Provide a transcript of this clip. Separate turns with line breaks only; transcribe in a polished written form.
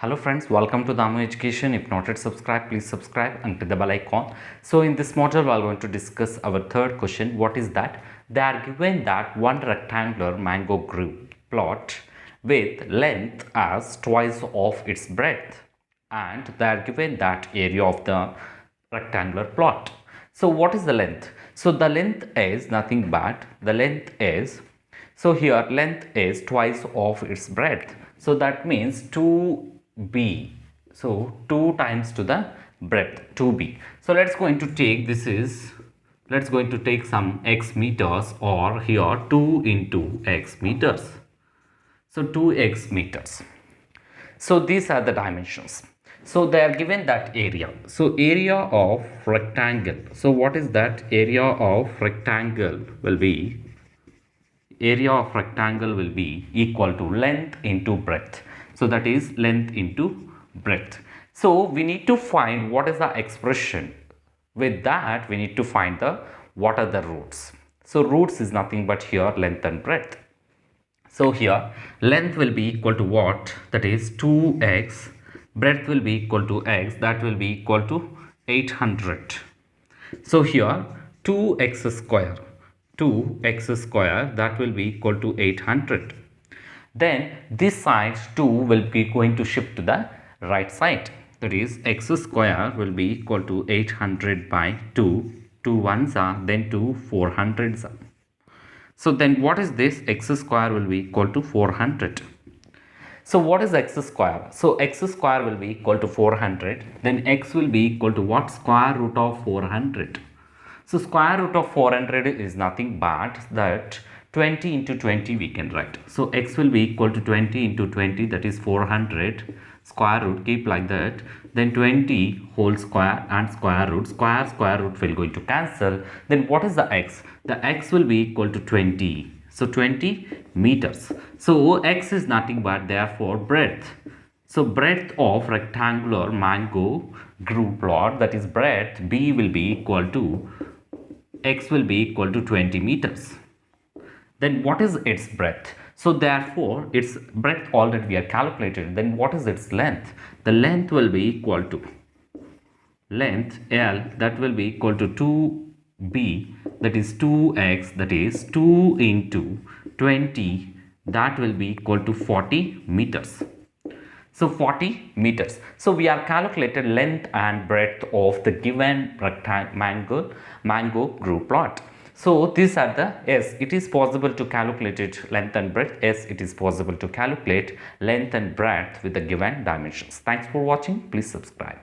Hello friends, welcome to Damu Education. If not yet subscribed, please subscribe and click the bell icon. So in this module, we are going to discuss our third question. What is that? They are given that one rectangular mango group plot with length as twice of its breadth, and they are given that area of the rectangular plot. So what is the length? So the length is nothing but the length is, so here length is twice of its breadth. So that means 2b. So 2 times to the breadth 2b. So let's going to take let's going to take some x meters, or here 2 into x meters. So 2x meters. So these are the dimensions. So they are given that area. So area of rectangle. So what is that? Area of rectangle will be equal to length into breadth. So that is length into breadth. So we need to find what is the expression. With that we need to find what are the roots. So roots is nothing but here length and breadth. So here length will be equal to what? That is 2x. Breadth will be equal to x. That will be equal to 800. So here 2x square, that will be equal to 800. Then this side 2 will be going to shift to the right side. That is x square will be equal to 800 by 2. 2 ones are, then 2 400s are. So then what is this? X square will be equal to 400. So what is x square? So x square will be equal to 400. Then x will be equal to what? Square root of 400. So square root of 400 is nothing but that 20 into 20 we can write. So x will be equal to 20 into 20, that is 400. Square root, keep like that. Then 20 whole square and square root. Square root will going to cancel. Then what is the x? The x will be equal to 20. So 20 meters. So x is nothing but therefore breadth. So breadth of rectangular mango group plot, that is breadth b, will be equal to x will be equal to 20 meters. Then what is its breadth? So therefore its breadth already we are calculated. Then what is its length? The length will be equal to length L, that will be equal to 2b, that is 2x, that is 2 into 20, that will be equal to 40 meters. So 40 meters. So we are calculated length and breadth of the given mango group plot. So these are the S. It is possible to calculate it length and breadth. S. It is possible to calculate length and breadth with the given dimensions. Thanks for watching. Please subscribe.